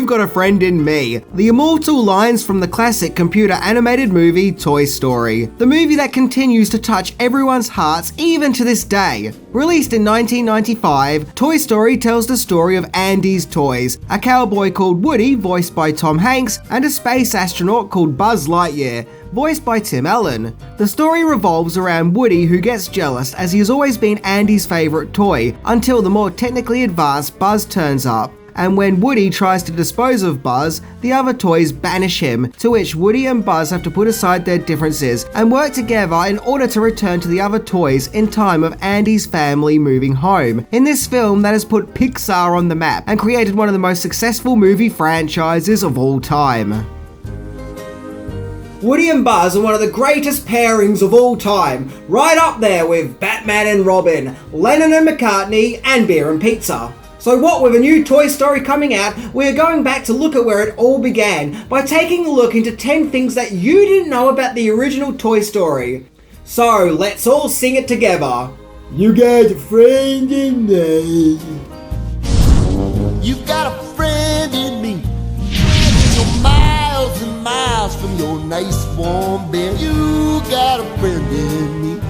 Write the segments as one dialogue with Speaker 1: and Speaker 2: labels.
Speaker 1: you've got a friend in me. The immortal lines from the classic computer animated movie Toy Story. The movie that continues to touch everyone's hearts even to this day. Released in 1995, Toy Story tells the story of Andy's Toys, a cowboy called Woody, voiced by Tom Hanks, and a space astronaut called Buzz Lightyear, voiced by Tim Allen. The story revolves around Woody, who gets jealous as he has always been Andy's favourite toy, until the more technically advanced Buzz turns up. And when Woody tries to dispose of Buzz, the other toys banish him, to which Woody and Buzz have to put aside their differences and work together in order to return to the other toys in time of Andy's family moving home. In this film that has put Pixar on the map and created one of the most successful movie franchises of all time. Woody and Buzz are one of the greatest pairings of all time, right up there with Batman and Robin, Lennon and McCartney, and beer and pizza. So what with a new Toy Story coming out, we're going back to look at where it all began by taking a look into 10 things that you didn't know about the original Toy Story. So let's all sing it together. You got a friend in me.
Speaker 2: You got a friend in me. You're miles and miles from your nice warm bed. You got a friend in me.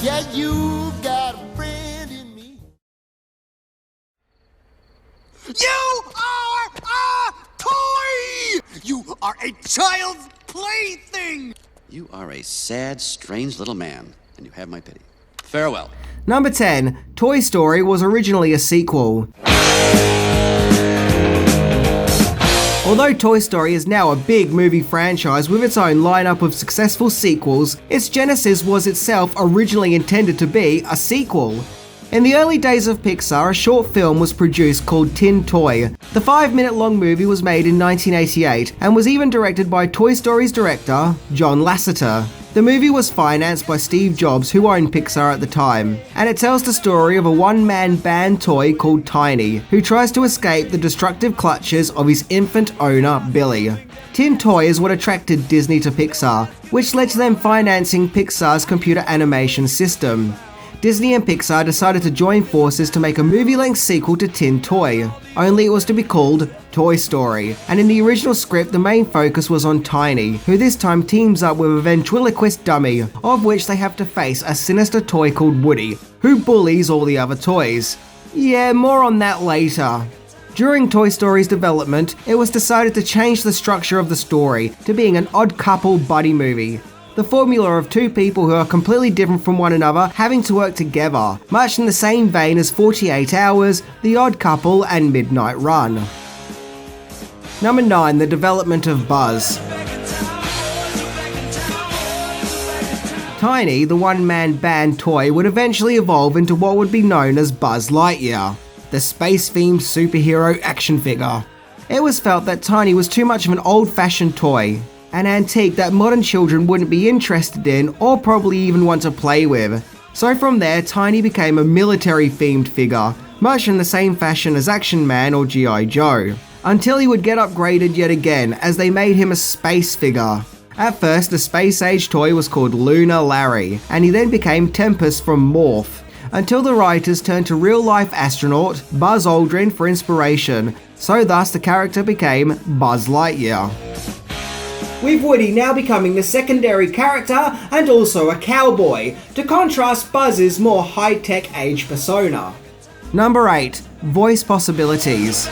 Speaker 2: Yeah, you got a friend in me. You are a toy! You are a child's plaything!
Speaker 3: You are a sad, strange little man, and you have my pity. Farewell.
Speaker 1: Number 10. Toy Story was originally a sequel. Although Toy Story is now a big movie franchise with its own lineup of successful sequels, its genesis was itself originally intended to be a sequel. In the early days of Pixar, a short film was produced called Tin Toy. The 5-minute long movie was made in 1988 and was even directed by Toy Story's director, John Lasseter. The movie was financed by Steve Jobs, who owned Pixar at the time, and it tells the story of a one-man band toy called Tiny, who tries to escape the destructive clutches of his infant owner, Billy. Tin Toy is what attracted Disney to Pixar, which led to them financing Pixar's computer animation system. Disney and Pixar decided to join forces to make a movie-length sequel to Tin Toy, only it was to be called Toy Story, and in the original script the main focus was on Tiny, who this time teams up with a ventriloquist dummy, of which they have to face a sinister toy called Woody, who bullies all the other toys. Yeah, more on that later. During Toy Story's development, it was decided to change the structure of the story to being an odd couple buddy movie. The formula of two people who are completely different from one another having to work together, much in the same vein as 48 Hours, The Odd Couple, and Midnight Run. Number 9. The development of Buzz. Tiny, the one-man band toy, would eventually evolve into what would be known as Buzz Lightyear, the space-themed superhero action figure. It was felt that Tiny was too much of an old-fashioned toy, an antique that modern children wouldn't be interested in or probably even want to play with. So from there, Tiny became a military-themed figure, much in the same fashion as Action Man or G.I. Joe, until he would get upgraded yet again as they made him a space figure. At first, the space-age toy was called Lunar Larry, and he then became Tempest from Morph, until the writers turned to real-life astronaut Buzz Aldrin for inspiration, so thus the character became Buzz Lightyear. With Woody now becoming the secondary character and also a cowboy, to contrast Buzz's more high-tech age persona. Number 8. Voice possibilities.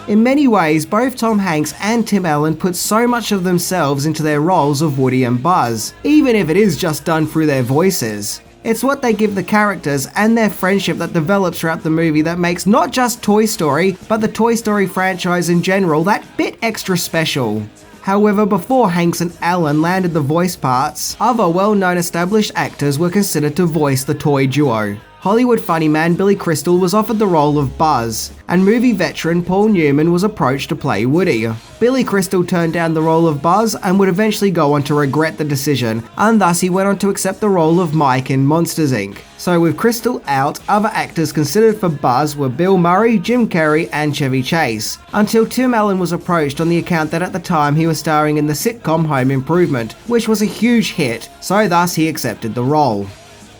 Speaker 1: In many ways, both Tom Hanks and Tim Allen put so much of themselves into their roles of Woody and Buzz, even if it is just done through their voices. It's what they give the characters and their friendship that develops throughout the movie that makes not just Toy Story, but the Toy Story franchise in general that bit extra special. However, before Hanks and Allen landed the voice parts, other well-known established actors were considered to voice the toy duo. Hollywood funny man Billy Crystal was offered the role of Buzz, and movie veteran Paul Newman was approached to play Woody. Billy Crystal turned down the role of Buzz and would eventually go on to regret the decision, and thus he went on to accept the role of Mike in Monsters Inc. So with Crystal out, other actors considered for Buzz were Bill Murray, Jim Carrey, and Chevy Chase, until Tim Allen was approached on the account that at the time he was starring in the sitcom Home Improvement, which was a huge hit, so thus he accepted the role.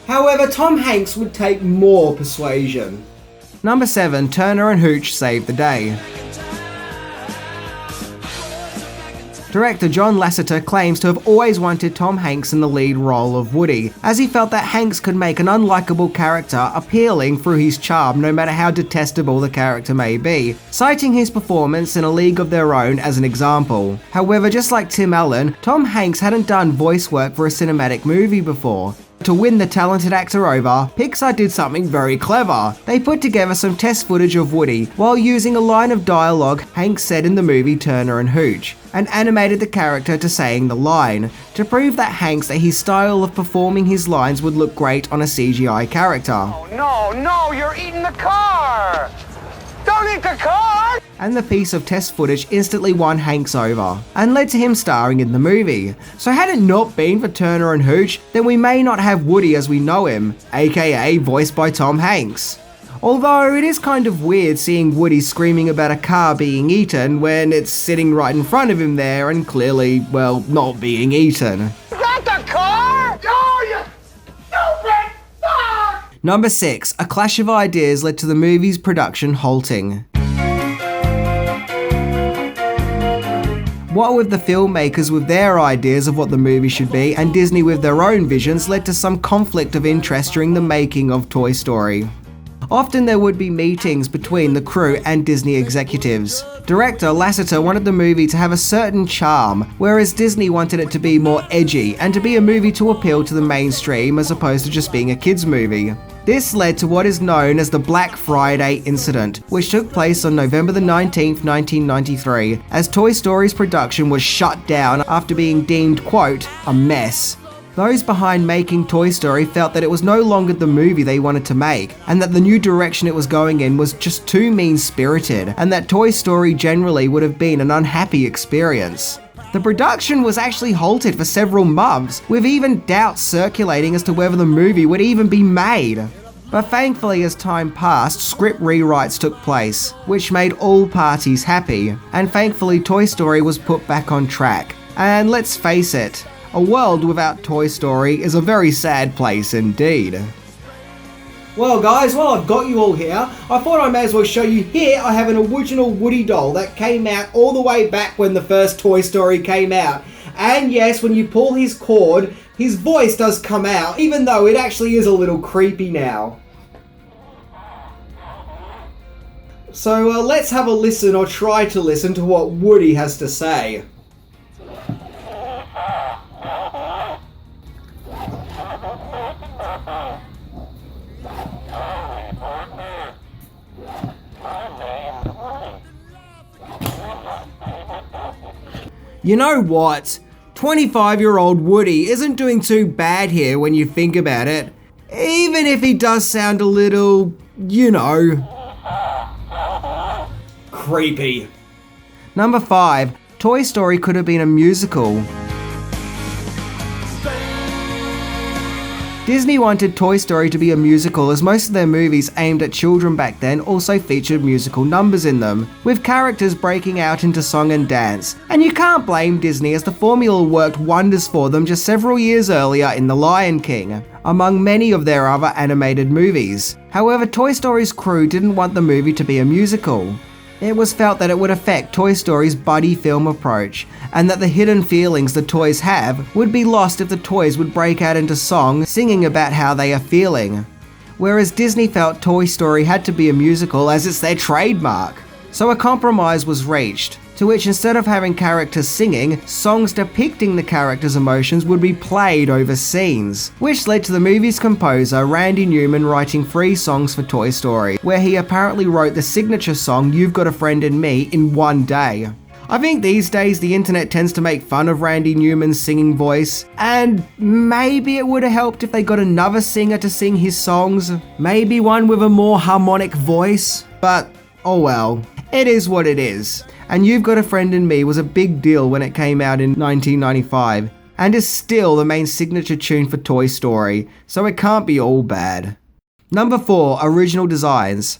Speaker 1: However, Tom Hanks would take more persuasion. Number 7, Turner and Hooch save the day. Director John Lasseter claims to have always wanted Tom Hanks in the lead role of Woody, as he felt that Hanks could make an unlikable character appealing through his charm no matter how detestable the character may be, citing his performance in A League of Their Own as an example. However, just like Tim Allen, Tom Hanks hadn't done voice work for a cinematic movie before. To win the talented actor over, Pixar did something very clever. They put together some test footage of Woody while using a line of dialogue Hanks said in the movie Turner and Hooch, and animated the character to saying the line, to prove that Hanks that his style of performing his lines would look great on a CGI character.
Speaker 4: Oh, no, you're eating the car! Don't eat the car!
Speaker 1: And the piece of test footage instantly won Hanks over, and led to him starring in the movie. So had it not been for Turner and Hooch, then we may not have Woody as we know him, aka voiced by Tom Hanks. Although it is kind of weird seeing Woody screaming about a car being eaten when it's sitting right in front of him there and clearly, well, not being eaten.
Speaker 4: Is that the car? Oh, you stupid fuck!
Speaker 1: Number 6, a clash of ideas led to the movie's production halting. What with the filmmakers with their ideas of what the movie should be and Disney with their own visions led to some conflict of interest during the making of Toy Story. Often there would be meetings between the crew and Disney executives. Director Lasseter wanted the movie to have a certain charm, whereas Disney wanted it to be more edgy and to be a movie to appeal to the mainstream as opposed to just being a kids' movie. This led to what is known as the Black Friday incident, which took place on November the 19th, 1993, as Toy Story's production was shut down after being deemed, quote, a mess. Those behind making Toy Story felt that it was no longer the movie they wanted to make, and that the new direction it was going in was just too mean-spirited, and that Toy Story generally would have been an unhappy experience. The production was actually halted for several months, with even doubts circulating as to whether the movie would even be made. But thankfully, as time passed, script rewrites took place, which made all parties happy, and thankfully Toy Story was put back on track. And let's face it, a world without Toy Story is a very sad place indeed. Well guys, while I've got you all here, I thought I may as well show you. Here I have an original Woody doll that came out all the way back when the first Toy Story came out. And yes, when you pull his cord, his voice does come out, even though it actually is a little creepy now. So let's have a listen, or try to listen, to what Woody has to say. You know what? 25-year-old Woody isn't doing too bad here when you think about it. Even if he does sound a little, you know, creepy. Number 5. Toy Story could have been a musical. Disney wanted Toy Story to be a musical, as most of their movies aimed at children back then also featured musical numbers in them, with characters breaking out into song and dance. And you can't blame Disney, as the formula worked wonders for them just several years earlier in The Lion King, among many of their other animated movies. However, Toy Story's crew didn't want the movie to be a musical. It was felt that it would affect Toy Story's buddy film approach, and that the hidden feelings the toys have would be lost if the toys would break out into song singing about how they are feeling. Whereas Disney felt Toy Story had to be a musical as it's their trademark. So a compromise was reached, to which instead of having characters singing, songs depicting the characters' emotions would be played over scenes, which led to the movie's composer Randy Newman writing 3 songs for Toy Story, where he apparently wrote the signature song You've Got a Friend in Me in one day. I think these days the internet tends to make fun of Randy Newman's singing voice, and maybe it would have helped if they got another singer to sing his songs, maybe one with a more harmonic voice, but oh well, it is what it is. And You've Got a Friend in Me was a big deal when it came out in 1995, and is still the main signature tune for Toy Story, so it can't be all bad. Number 4, original designs.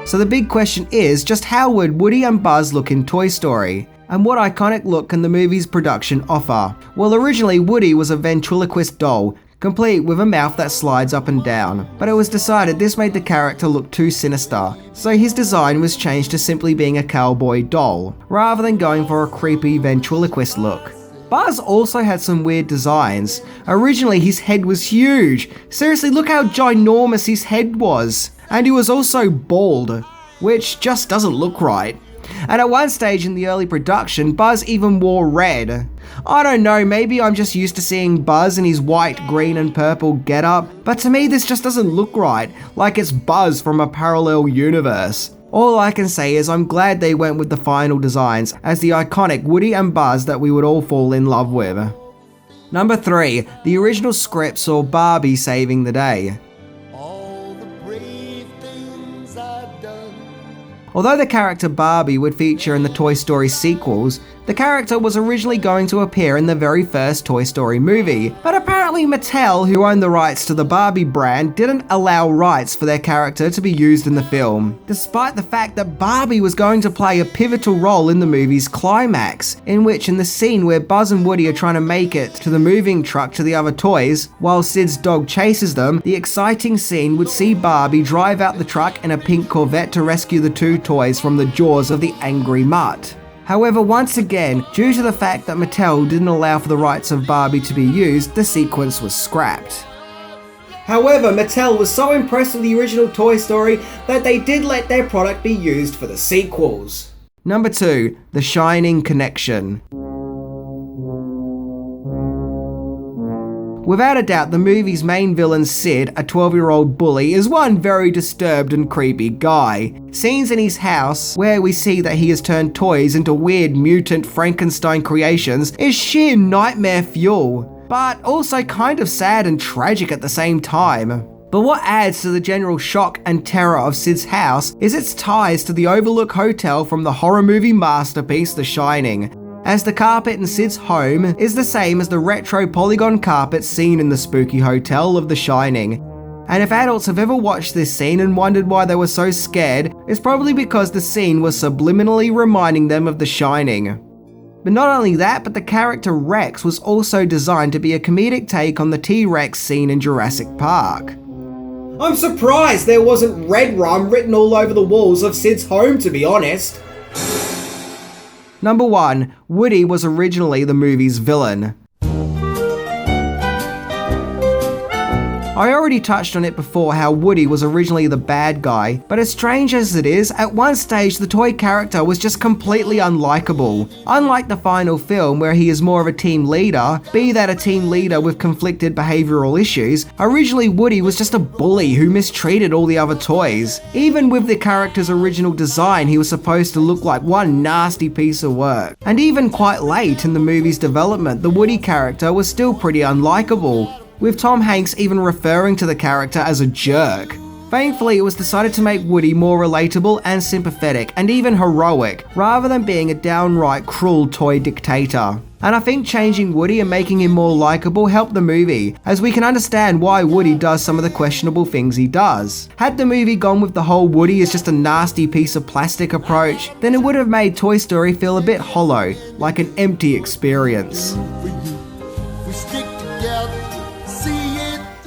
Speaker 1: So the big question is, just how would Woody and Buzz look in Toy Story? And what iconic look can the movie's production offer? Well, originally Woody was a ventriloquist doll, complete with a mouth that slides up and down. But it was decided this made the character look too sinister, so his design was changed to simply being a cowboy doll, rather than going for a creepy ventriloquist look. Buzz also had some weird designs. Originally, his head was huge. Seriously, look how ginormous his head was. And he was also bald, which just doesn't look right. And at one stage in the early production, Buzz even wore red. I don't know, maybe I'm just used to seeing Buzz in his white, green and purple getup, but to me this just doesn't look right, like it's Buzz from a parallel universe. All I can say is I'm glad they went with the final designs as the iconic Woody and Buzz that we would all fall in love with. Number 3, the original script saw Barbie saving the day.
Speaker 2: All the brave things I've done.
Speaker 1: Although the character Barbie would feature in the Toy Story sequels, the character was originally going to appear in the very first Toy Story movie, but apparently Mattel, who owned the rights to the Barbie brand, didn't allow rights for their character to be used in the film, despite the fact that Barbie was going to play a pivotal role in the movie's climax, in which in the scene where Buzz and Woody are trying to make it to the moving truck to the other toys, while Sid's dog chases them, the exciting scene would see Barbie drive out the truck in a pink Corvette to rescue the two toys from the jaws of the angry mutt. However, once again, due to the fact that Mattel didn't allow for the rights of Barbie to be used, the sequence was scrapped. However, Mattel was so impressed with the original Toy Story that they did let their product be used for the sequels. Number 2, The Shining Connection. Without a doubt, the movie's main villain Sid, a 12-year-old bully, is one very disturbed and creepy guy. Scenes in his house, where we see that he has turned toys into weird mutant Frankenstein creations, is sheer nightmare fuel, but also kind of sad and tragic at the same time. But what adds to the general shock and terror of Sid's house is its ties to the Overlook Hotel from the horror movie masterpiece The Shining, as the carpet in Sid's home is the same as the retro polygon carpet seen in the spooky hotel of The Shining. And if adults have ever watched this scene and wondered why they were so scared, it's probably because the scene was subliminally reminding them of The Shining. But not only that, but the character Rex was also designed to be a comedic take on the T-Rex scene in Jurassic Park. I'm surprised there wasn't red rum written all over the walls of Sid's home, to be honest. Number 1, Woody was originally the movie's villain. I already touched on it before how Woody was originally the bad guy, but as strange as it is, at one stage the toy character was just completely unlikable. Unlike the final film where he is more of a team leader, be that a team leader with conflicted behavioural issues, originally Woody was just a bully who mistreated all the other toys. Even with the character's original design, he was supposed to look like one nasty piece of work. And even quite late in the movie's development, the Woody character was still pretty unlikable, with Tom Hanks even referring to the character as a jerk. Thankfully, it was decided to make Woody more relatable and sympathetic, and even heroic, rather than being a downright cruel toy dictator. And I think changing Woody and making him more likable helped the movie, as we can understand why Woody does some of the questionable things he does. Had the movie gone with the whole Woody is just a nasty piece of plastic approach, then it would have made Toy Story feel a bit hollow, like an empty experience.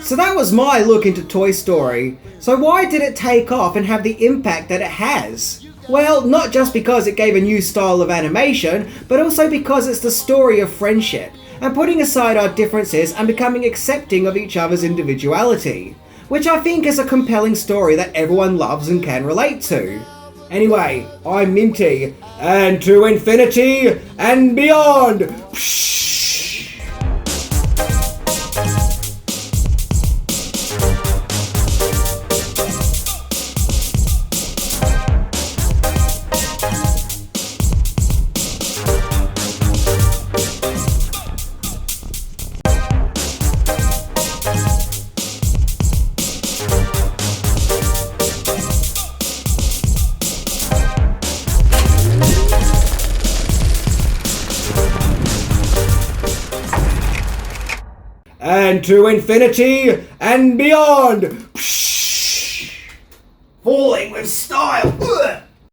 Speaker 1: So that was my look into Toy Story. So why did it take off and have the impact that it has? Well, not just because it gave a new style of animation, but also because it's the story of friendship, and putting aside our differences and becoming accepting of each other's individuality, which I think is a compelling story that everyone loves and can relate to. Anyway, I'm Minty, and to infinity and beyond! Psh! And to infinity and beyond! Psh! Falling with style! Ugh.